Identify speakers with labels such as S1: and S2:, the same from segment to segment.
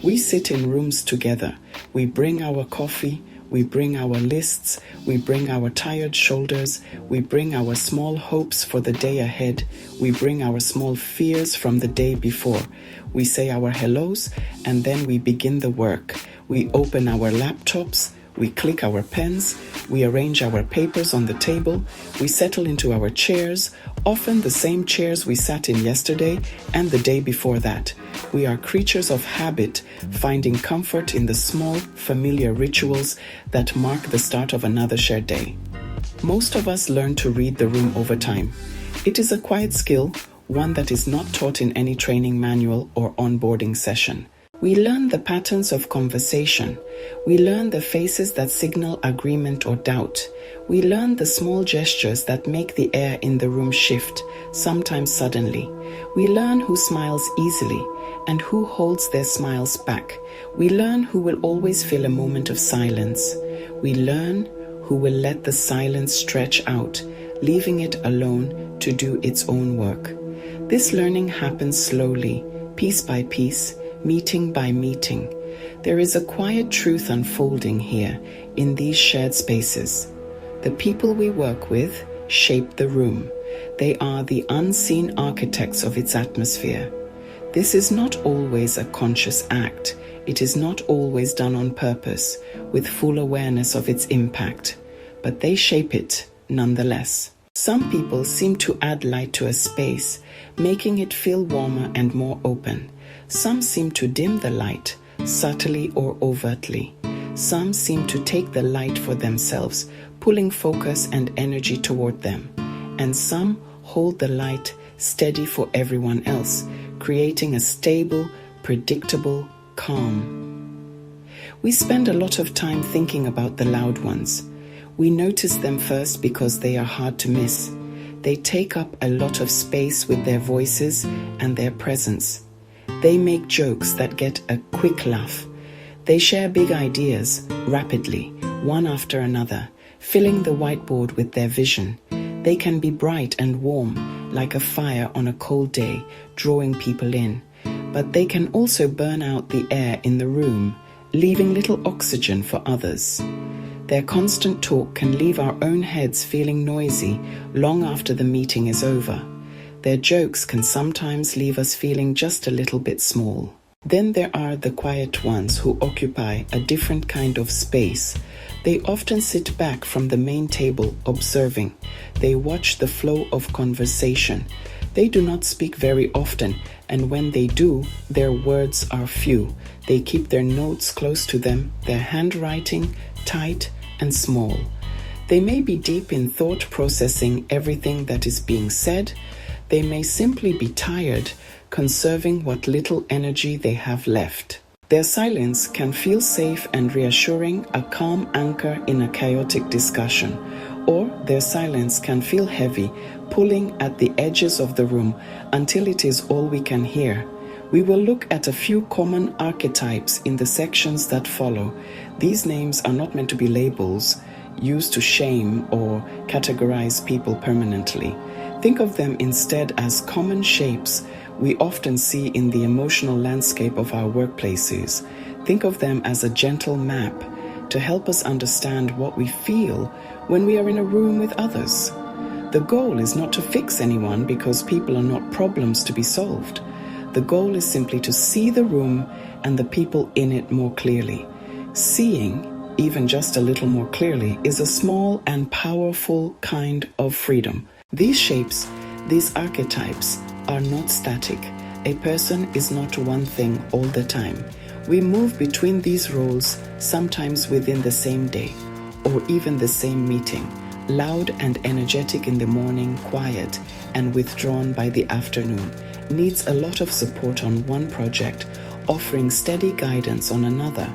S1: We sit in rooms together. We bring our coffee, we bring our lists, we bring our tired shoulders, we bring our small hopes for the day ahead, we bring our small fears from the day before. We say our hellos, and then we begin the work. We open our laptops, we click our pens, we arrange our papers on the table, we settle into our chairs, often the same chairs we sat in yesterday and the day before that. We are creatures of habit, finding comfort in the small, familiar rituals that mark the start of another shared day. Most of us learn to read the room over time. It is a quiet skill, one that is not taught in any training manual or onboarding session. We learn the patterns of conversation. We learn the faces that signal agreement or doubt. We learn the small gestures that make the air in the room shift, sometimes suddenly. We learn who smiles easily and who holds their smiles back. We learn who will always feel a moment of silence. We learn who will let the silence stretch out, leaving it alone to do its own work. This learning happens slowly, piece by piece, meeting by meeting. There is a quiet truth unfolding here in these shared spaces. The people we work with shape the room. They are the unseen architects of its atmosphere. This is not always a conscious act. It is not always done on purpose, with full awareness of its impact. But they shape it nonetheless. Some people seem to add light to a space, making it feel warmer and more open. Some seem to dim the light, subtly or overtly. Some seem to take the light for themselves, pulling focus and energy toward them. And some hold the light steady for everyone else, creating a stable, predictable calm. We spend a lot of time thinking about the loud ones. We notice them first because they are hard to miss. They take up a lot of space with their voices and their presence. They make jokes that get a quick laugh. They share big ideas rapidly, one after another, filling the whiteboard with their vision. They can be bright and warm, like a fire on a cold day, drawing people in. But they can also burn out the air in the room, leaving little oxygen for others. Their constant talk can leave our own heads feeling noisy long after the meeting is over. Their jokes can sometimes leave us feeling just a little bit small. Then there are the quiet ones who occupy a different kind of space. They often sit back from the main table observing. They watch the flow of conversation. They do not speak very often, and when they do, their words are few. They keep their notes close to them, their handwriting tight and small. They may be deep in thought, processing everything that is being said. They may simply be tired, conserving what little energy they have left. Their silence can feel safe and reassuring, a calm anchor in a chaotic discussion. Or their silence can feel heavy, pulling at the edges of the room until it is all we can hear. We will look at a few common archetypes in the sections that follow. These names are not meant to be labels used to shame or categorize people permanently. Think of them instead as common shapes we often see in the emotional landscape of our workplaces. Think of them as a gentle map to help us understand what we feel when we are in a room with others. The goal is not to fix anyone because people are not problems to be solved. The goal is simply to see the room and the people in it more clearly. Seeing, even just a little more clearly, is a small and powerful kind of freedom. These shapes, these archetypes, are not static. A person is not one thing all the time. We move between these roles, sometimes within the same day, or even the same meeting. Loud and energetic in the morning, quiet and withdrawn by the afternoon. Needs a lot of support on one project, offering steady guidance on another.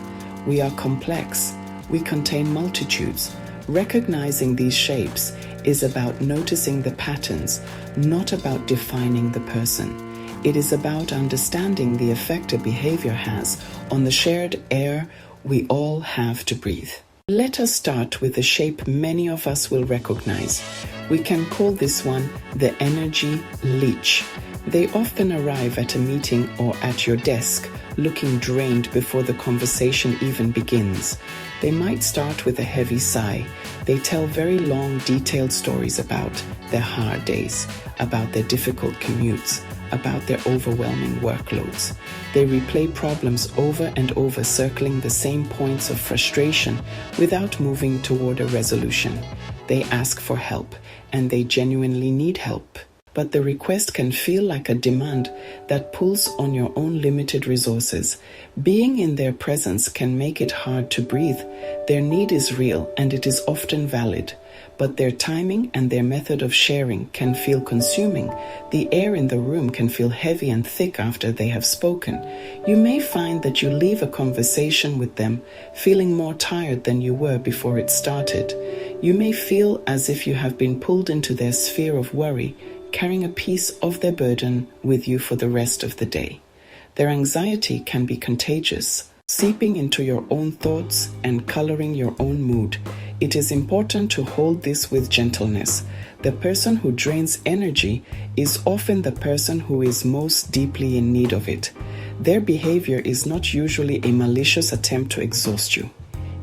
S1: We are complex. We contain multitudes. Recognizing these shapes is about noticing the patterns, not about defining the person. It is about understanding the effect a behavior has on the shared air we all have to breathe. Let us start with a shape many of us will recognize. We can call this one the energy leech. They often arrive at a meeting or at your desk, looking drained before the conversation even begins. They might start with a heavy sigh. They tell very long, detailed stories about their hard days, about their difficult commutes, about their overwhelming workloads. They replay problems over and over, circling the same points of frustration without moving toward a resolution. They ask for help, and they genuinely need help. But the request can feel like a demand that pulls on your own limited resources. Being in their presence can make it hard to breathe. Their need is real and it is often valid, but their timing and their method of sharing can feel consuming. The air in the room can feel heavy and thick after they have spoken. You may find that you leave a conversation with them feeling more tired than you were before it started. You may feel as if you have been pulled into their sphere of worry, carrying a piece of their burden with you for the rest of the day. Their anxiety can be contagious, seeping into your own thoughts and coloring your own mood. It is important to hold this with gentleness. The person who drains energy is often the person who is most deeply in need of it. Their behavior is not usually a malicious attempt to exhaust you.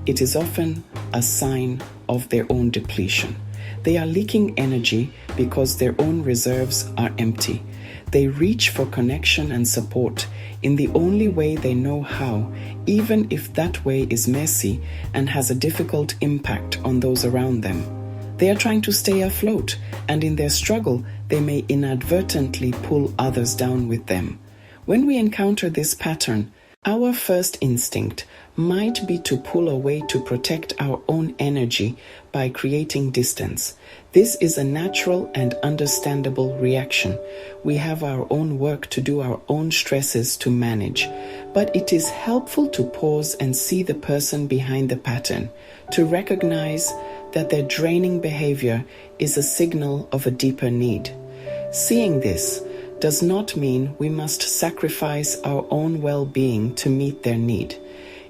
S1: It is often a sign of their own depletion. They are leaking energy because their own reserves are empty. They reach for connection and support in the only way they know how, even if that way is messy and has a difficult impact on those around them. They are trying to stay afloat, and in their struggle, they may inadvertently pull others down with them. When we encounter this pattern, our first instinct might be to pull away to protect our own energy by creating distance. This is a natural and understandable reaction. We have our own work to do, our own stresses to manage. But it is helpful to pause and see the person behind the pattern, to recognize that their draining behavior is a signal of a deeper need. Seeing this does not mean we must sacrifice our own well-being to meet their need.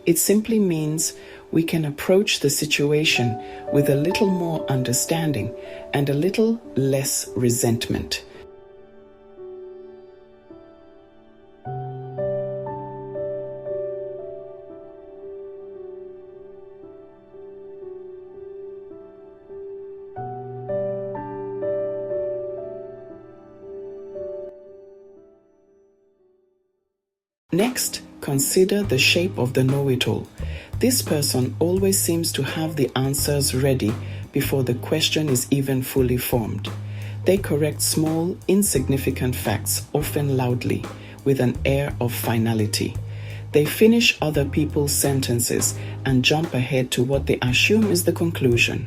S1: It simply means we can approach the situation with a little more understanding and a little less resentment. Next, consider the shape of the know-it-all. This person always seems to have the answers ready before the question is even fully formed. They correct small, insignificant facts, often loudly, with an air of finality. They finish other people's sentences and jump ahead to what they assume is the conclusion.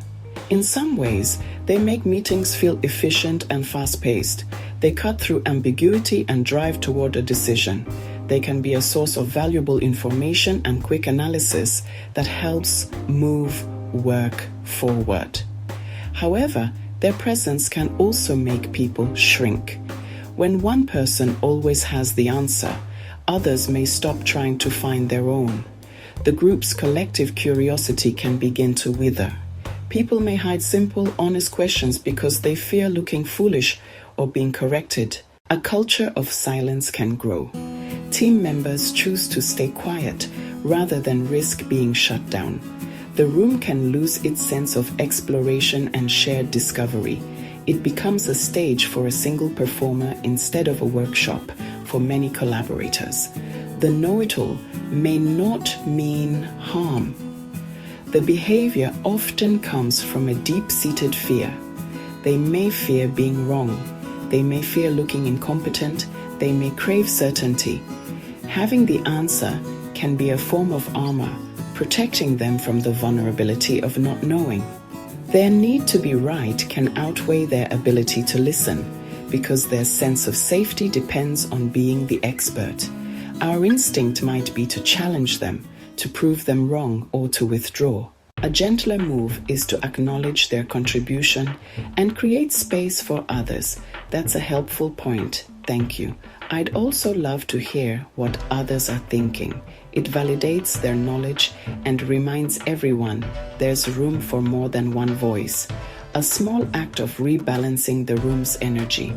S1: In some ways, they make meetings feel efficient and fast-paced. They cut through ambiguity and drive toward a decision. They can be a source of valuable information and quick analysis that helps move work forward. However, their presence can also make people shrink. When one person always has the answer, others may stop trying to find their own. The group's collective curiosity can begin to wither. People may hide simple, honest questions because they fear looking foolish or being corrected. A culture of silence can grow. Team members choose to stay quiet rather than risk being shut down. The room can lose its sense of exploration and shared discovery. It becomes a stage for a single performer instead of a workshop for many collaborators. The know-it-all may not mean harm. The behavior often comes from a deep-seated fear. They may fear being wrong. They may fear looking incompetent. They may crave certainty. Having the answer can be a form of armor, protecting them from the vulnerability of not knowing. Their need to be right can outweigh their ability to listen, because their sense of safety depends on being the expert. Our instinct might be to challenge them, to prove them wrong, or to withdraw. A gentler move is to acknowledge their contribution and create space for others. That's a helpful point. Thank you. I'd also love to hear what others are thinking. It validates their knowledge and reminds everyone there's room for more than one voice. A small act of rebalancing the room's energy.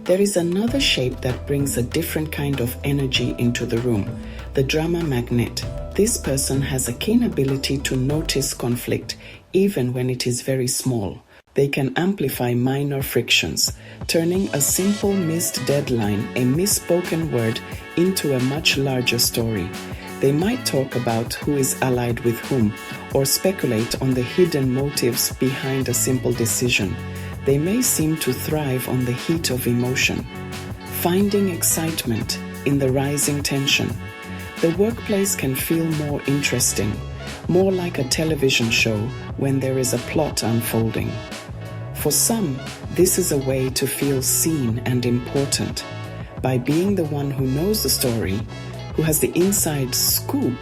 S1: There is another shape that brings a different kind of energy into the room, the drama magnet. This person has a keen ability to notice conflict, even when it is very small. They can amplify minor frictions, turning a simple missed deadline, a misspoken word, into a much larger story. They might talk about who is allied with whom, or speculate on the hidden motives behind a simple decision. They may seem to thrive on the heat of emotion, finding excitement in the rising tension. The workplace can feel more interesting, more like a television show when there is a plot unfolding. For some, this is a way to feel seen and important. By being the one who knows the story, who has the inside scoop,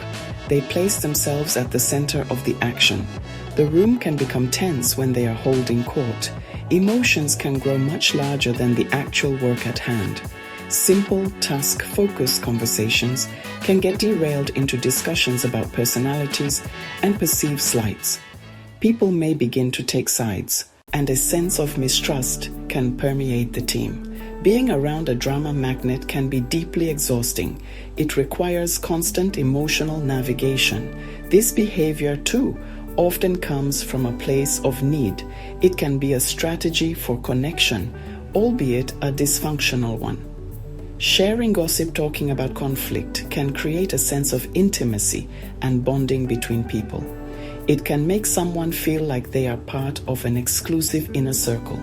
S1: they place themselves at the center of the action. The room can become tense when they are holding court. Emotions can grow much larger than the actual work at hand. Simple, task-focused conversations can get derailed into discussions about personalities and perceived slights. People may begin to take sides, and a sense of mistrust can permeate the team. Being around a drama magnet can be deeply exhausting. It requires constant emotional navigation. This behavior, too, often comes from a place of need. It can be a strategy for connection, albeit a dysfunctional one. Sharing gossip, talking about conflict, can create a sense of intimacy and bonding between people. It can make someone feel like they are part of an exclusive inner circle.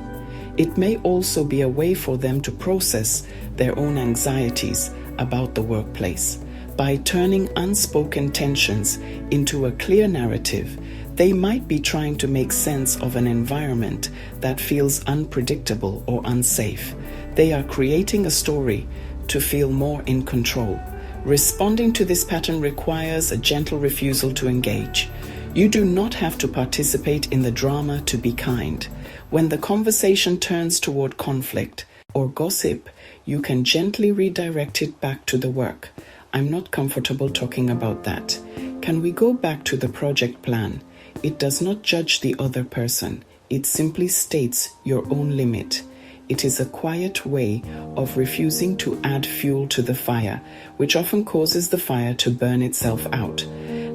S1: It may also be a way for them to process their own anxieties about the workplace. By turning unspoken tensions into a clear narrative, they might be trying to make sense of an environment that feels unpredictable or unsafe. They are creating a story to feel more in control. Responding to this pattern requires a gentle refusal to engage. You do not have to participate in the drama to be kind. When the conversation turns toward conflict or gossip, you can gently redirect it back to the work. I'm not comfortable talking about that. Can we go back to the project plan? It does not judge the other person. It simply states your own limit. It is a quiet way of refusing to add fuel to the fire, which often causes the fire to burn itself out.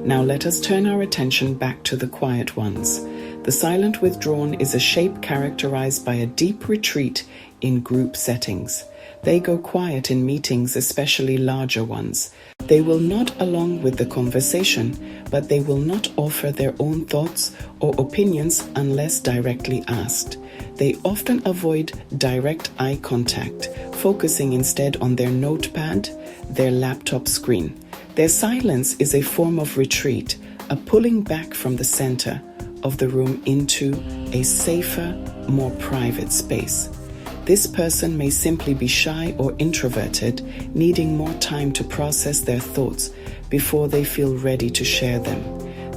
S1: Now let us turn our attention back to the quiet ones. The silent withdrawn is a shape characterized by a deep retreat in group settings. They go quiet in meetings, especially larger ones. They will nod along with the conversation, but they will not offer their own thoughts or opinions unless directly asked. They often avoid direct eye contact, focusing instead on their notepad, their laptop screen. Their silence is a form of retreat, a pulling back from the center of the room into a safer, more private space. This person may simply be shy or introverted, needing more time to process their thoughts before they feel ready to share them.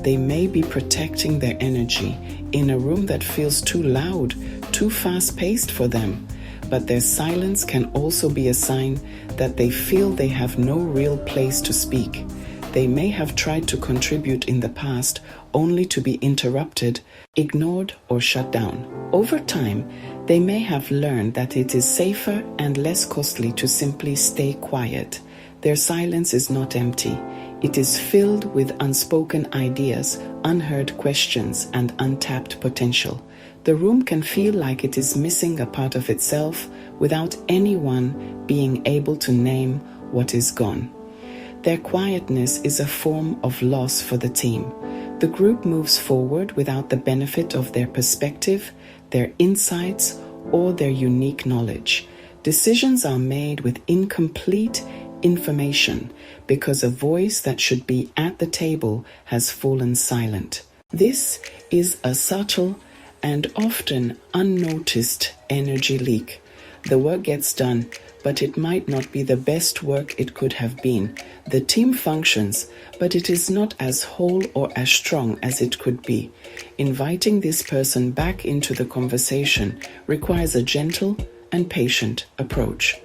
S1: They may be protecting their energy in a room that feels too loud, too fast-paced for them. But their silence can also be a sign that they feel they have no real place to speak. They may have tried to contribute in the past only to be interrupted, ignored, or shut down. Over time, they may have learned that it is safer and less costly to simply stay quiet. Their silence is not empty. It is filled with unspoken ideas, unheard questions, and untapped potential. The room can feel like it is missing a part of itself without anyone being able to name what is gone. Their quietness is a form of loss for the team. The group moves forward without the benefit of their perspective, their insights, or their unique knowledge. Decisions are made with incomplete information because a voice that should be at the table has fallen silent. This is a subtle and often unnoticed energy leak. The work gets done, but it might not be the best work it could have been. The team functions, but it is not as whole or as strong as it could be. Inviting this person back into the conversation requires a gentle and patient approach.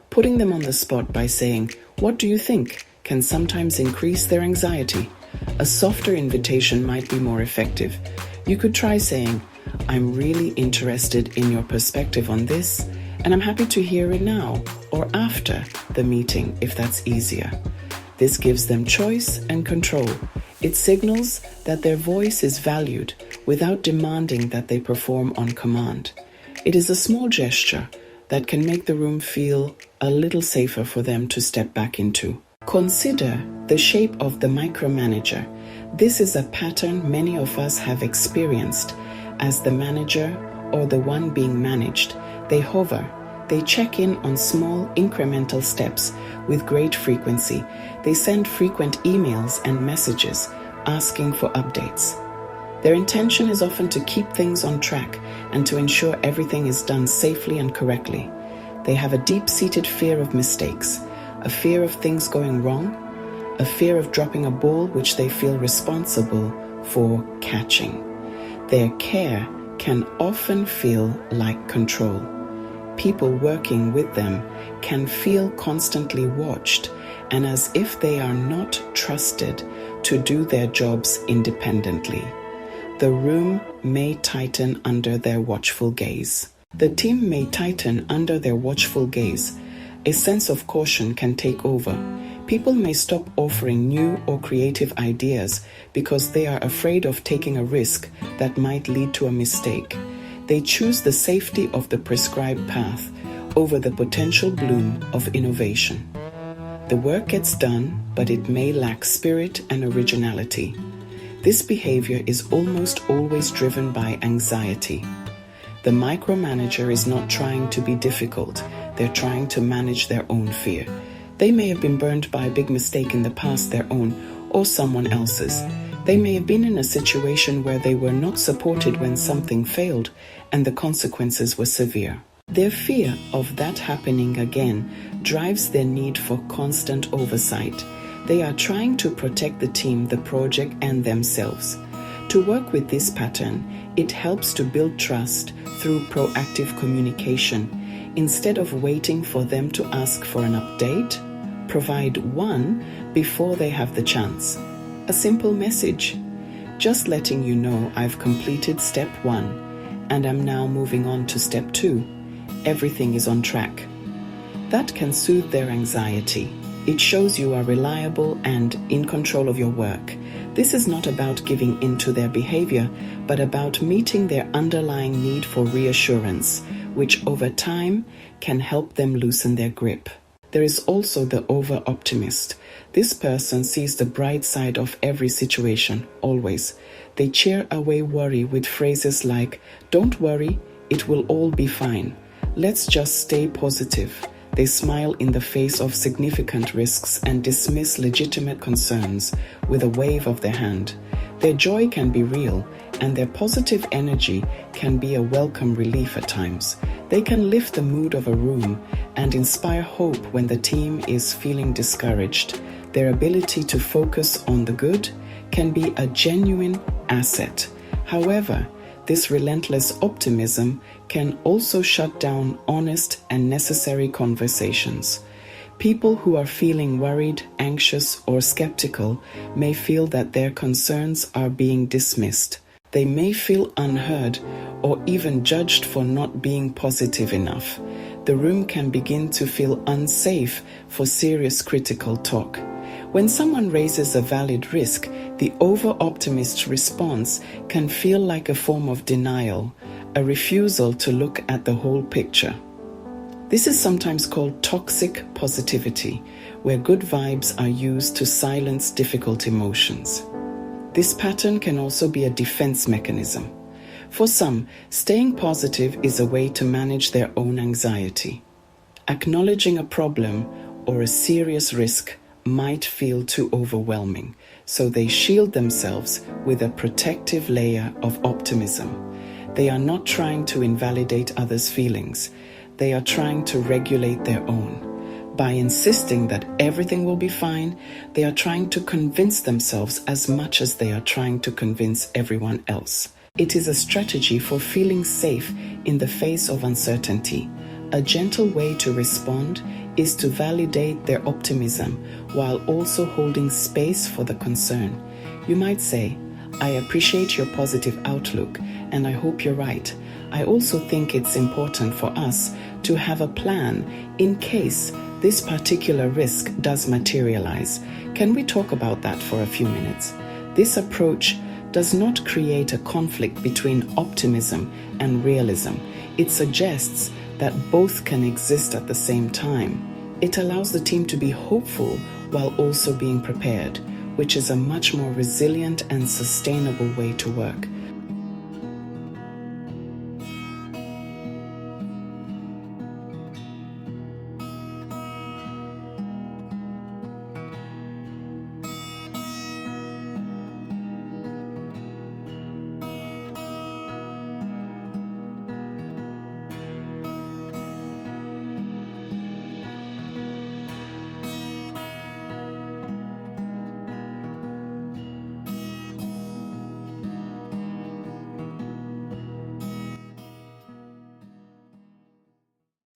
S1: Putting them on the spot by saying, "What do you think?" can sometimes increase their anxiety. A softer invitation might be more effective. You could try saying, I'm really interested in your perspective on this, and I'm happy to hear it now or after the meeting if that's easier. This gives them choice and control. It signals that their voice is valued without demanding that they perform on command. It is a small gesture that can make the room feel a little safer for them to step back into. Consider the shape of the micromanager. This is a pattern many of us have experienced. As the manager or the one being managed, they hover. They check in on small incremental steps with great frequency. They send frequent emails and messages asking for updates. Their intention is often to keep things on track and to ensure everything is done safely and correctly. They have a deep-seated fear of mistakes, a fear of things going wrong, a fear of dropping a ball which they feel responsible for catching. Their care can often feel like control. People working with them can feel constantly watched and as if they are not trusted to do their jobs independently. The room may tighten under their watchful gaze. The team may tighten under their watchful gaze. A sense of caution can take over. People may stop offering new or creative ideas because they are afraid of taking a risk that might lead to a mistake. They choose the safety of the prescribed path over the potential bloom of innovation. The work gets done, but it may lack spirit and originality. This behavior is almost always driven by anxiety. The micromanager is not trying to be difficult. They're trying to manage their own fear. They may have been burned by a big mistake in the past, their own or someone else's. They may have been in a situation where they were not supported when something failed and the consequences were severe. Their fear of that happening again drives their need for constant oversight. They are trying to protect the team, the project, and themselves. To work with this pattern, it helps to build trust through proactive communication. Instead of waiting for them to ask for an update, provide one before they have the chance. A simple message, just letting you know I've completed step 1 and I'm now moving on to step 2. Everything is on track. That can soothe their anxiety. It shows you are reliable and in control of your work. This is not about giving in to their behavior, but about meeting their underlying need for reassurance, which over time can help them loosen their grip. There is also the over-optimist. This person sees the bright side of every situation, always. They cheer away worry with phrases like, "Don't worry, it will all be fine. Let's just stay positive." They smile in the face of significant risks and dismiss legitimate concerns with a wave of their hand. Their joy can be real, and their positive energy can be a welcome relief at times. They can lift the mood of a room and inspire hope when the team is feeling discouraged. Their ability to focus on the good can be a genuine asset. However, this relentless optimism can also shut down honest and necessary conversations. People who are feeling worried, anxious, or skeptical may feel that their concerns are being dismissed. They may feel unheard or even judged for not being positive enough. The room can begin to feel unsafe for serious critical talk. When someone raises a valid risk, the over-optimist's response can feel like a form of denial, a refusal to look at the whole picture. This is sometimes called toxic positivity, where good vibes are used to silence difficult emotions. This pattern can also be a defense mechanism. For some, staying positive is a way to manage their own anxiety. Acknowledging a problem or a serious risk might feel too overwhelming, so they shield themselves with a protective layer of optimism. They are not trying to invalidate others' feelings. They are trying to regulate their own. By insisting that everything will be fine, they are trying to convince themselves as much as they are trying to convince everyone else. It is a strategy for feeling safe in the face of uncertainty. A gentle way to respond is to validate their optimism while also holding space for the concern. You might say, I appreciate your positive outlook, and I hope you're right. I also think it's important for us to have a plan in case this particular risk does materialize. Can we talk about that for a few minutes? This approach does not create a conflict between optimism and realism. It suggests that both can exist at the same time. It allows the team to be hopeful while also being prepared, which is a much more resilient and sustainable way to work.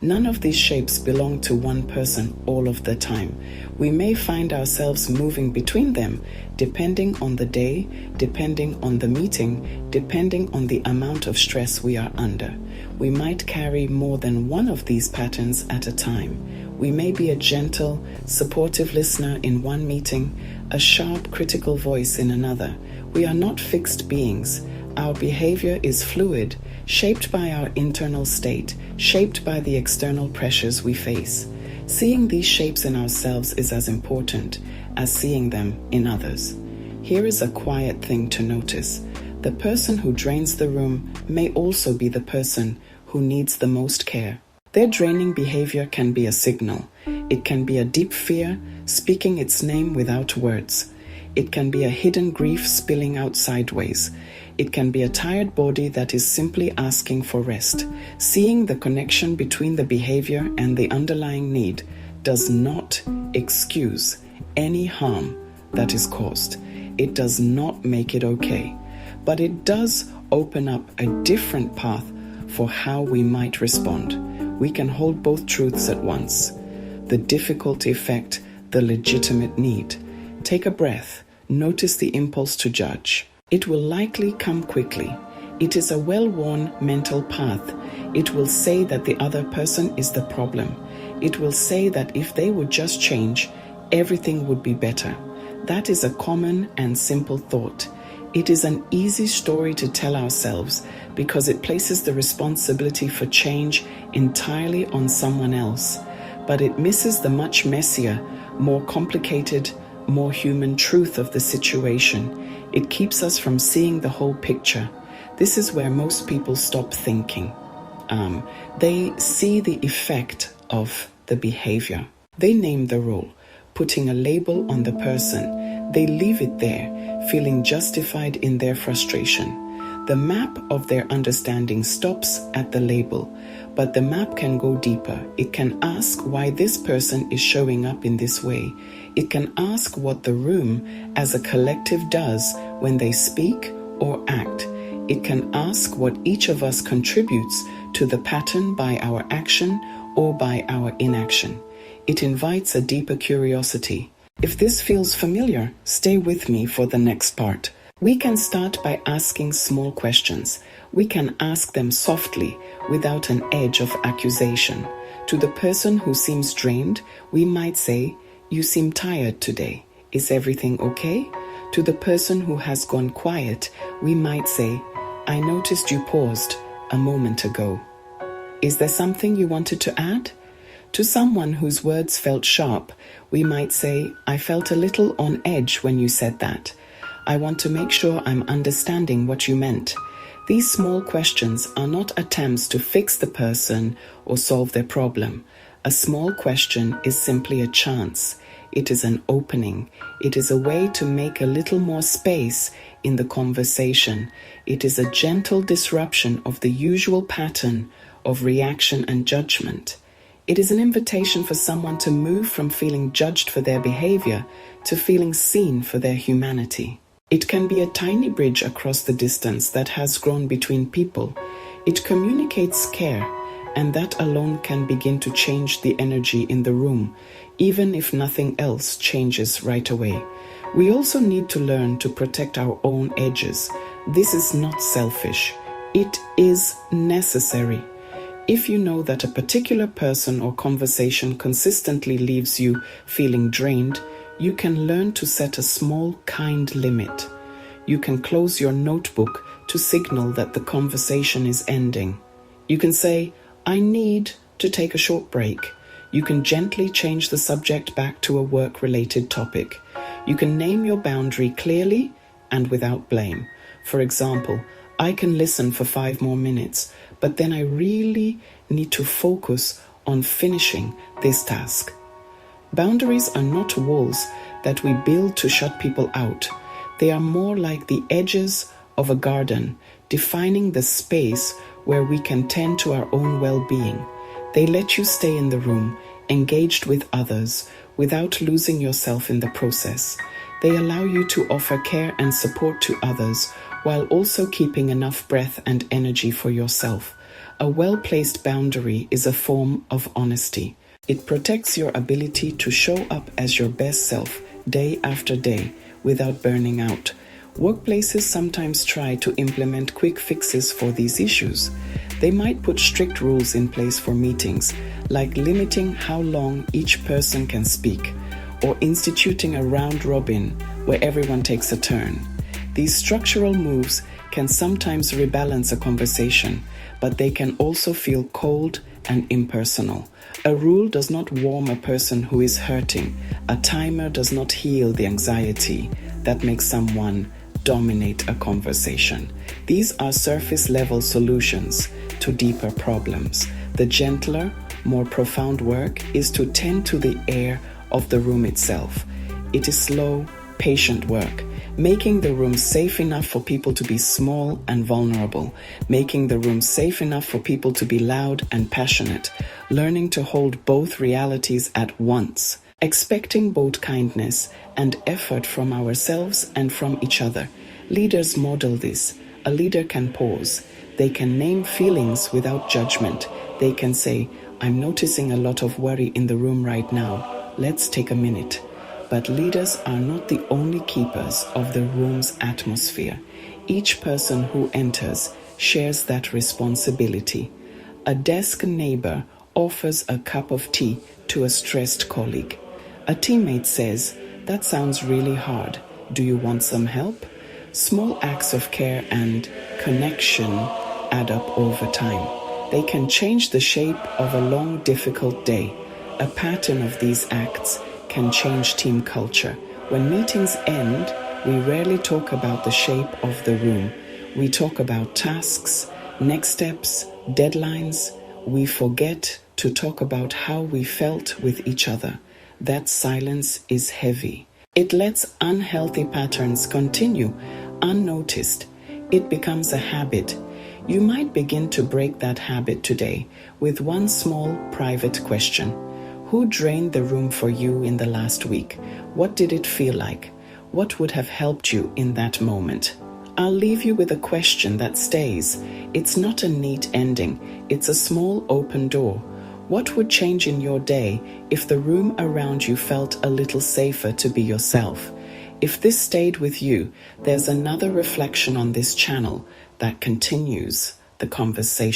S1: None of these shapes belong to one person all of the time. We may find ourselves moving between them depending on the day, depending on the meeting, depending on the amount of stress we are under. We might carry more than one of these patterns at a time. We may be a gentle, supportive listener in one meeting, a sharp, critical voice in another. We are not fixed beings. Our behavior is fluid, shaped by our internal state, shaped by the external pressures we face. Seeing these shapes in ourselves is as important as seeing them in others. Here is a quiet thing to notice. The person who drains the room may also be the person who needs the most care. Their draining behavior can be a signal. It can be a deep fear, speaking its name without words. It can be a hidden grief spilling out sideways. It can be a tired body that is simply asking for rest. Seeing the connection between the behavior and the underlying need does not excuse any harm that is caused. It does not make it okay, but it does open up a different path for how we might respond. We can hold both truths at once: the difficult effect, the legitimate need. Take a breath. Notice the impulse to judge. It will likely come quickly. It is a well-worn mental path. It will say that the other person is the problem. It will say that if they would just change, everything would be better. That is a common and simple thought. It is an easy story to tell ourselves because it places the responsibility for change entirely on someone else. But it misses the much messier, more complicated, more human truth of the situation. It keeps us from seeing the whole picture. This is where most people stop thinking. They see the effect of the behavior. They name the role, putting a label on the person. They leave it there, feeling justified in their frustration. The map of their understanding stops at the label, but the map can go deeper. It can ask why this person is showing up in this way. It can ask what the room as a collective does when they speak or act. It can ask what each of us contributes to the pattern by our action or by our inaction. It invites a deeper curiosity. If this feels familiar, stay with me for the next part. We can start by asking small questions. We can ask them softly, without an edge of accusation. To the person who seems drained, we might say, "You seem tired today. Is everything okay?" To the person who has gone quiet, we might say, "I noticed you paused a moment ago. Is there something you wanted to add?" To someone whose words felt sharp, we might say, "I felt a little on edge when you said that. I want to make sure I'm understanding what you meant." These small questions are not attempts to fix the person or solve their problem. A small question is simply a chance. It is an opening. It is a way to make a little more space in the conversation. It is a gentle disruption of the usual pattern of reaction and judgment. It is an invitation for someone to move from feeling judged for their behavior to feeling seen for their humanity. It can be a tiny bridge across the distance that has grown between people. It communicates care, and that alone can begin to change the energy in the room, even if nothing else changes right away. We also need to learn to protect our own edges. This is not selfish. It is necessary. If you know that a particular person or conversation consistently leaves you feeling drained, you can learn to set a small, kind limit. You can close your notebook to signal that the conversation is ending. You can say, "I need to take a short break." You can gently change the subject back to a work-related topic. You can name your boundary clearly and without blame. For example, I can listen for 5 more minutes, but then I really need to focus on finishing this task. Boundaries are not walls that we build to shut people out. They are more like the edges of a garden, defining the space where we can tend to our own well-being. They let you stay in the room, engaged with others, without losing yourself in the process. They allow you to offer care and support to others, while also keeping enough breath and energy for yourself. A well-placed boundary is a form of honesty. It protects your ability to show up as your best self day after day without burning out. Workplaces sometimes try to implement quick fixes for these issues. They might put strict rules in place for meetings, like limiting how long each person can speak, or instituting a round robin where everyone takes a turn. These structural moves can sometimes rebalance a conversation, but they can also feel cold and impersonal. A rule does not warm a person who is hurting. A timer does not heal the anxiety that makes someone dominate a conversation. These are surface-level solutions to deeper problems. The gentler, more profound work is to tend to the air of the room itself. It is slow, patient work, making the room safe enough for people to be small and vulnerable, making the room safe enough for people to be loud and passionate, learning to hold both realities at once, expecting both kindness and effort from ourselves and from each other. Leaders model this. A leader can pause. They can name feelings without judgment. They can say, "I'm noticing a lot of worry in the room right now. Let's take a minute." But leaders are not the only keepers of the room's atmosphere. Each person who enters shares that responsibility. A desk neighbor offers a cup of tea to a stressed colleague. A teammate says, "That sounds really hard. Do you want some help?" Small acts of care and connection add up over time. They can change the shape of a long, difficult day. A pattern of these acts can change team culture. When meetings end, we rarely talk about the shape of the room. We talk about tasks, next steps, deadlines. We forget to talk about how we felt with each other. That silence is heavy. It lets unhealthy patterns continue unnoticed. It becomes a habit. You might begin to break that habit today with one small private question. Who drained the room for you in the last week? What did it feel like? What would have helped you in that moment? I'll leave you with a question that stays. It's not a neat ending. It's a small open door. What would change in your day if the room around you felt a little safer to be yourself? If this stayed with you, there's another reflection on this channel that continues the conversation.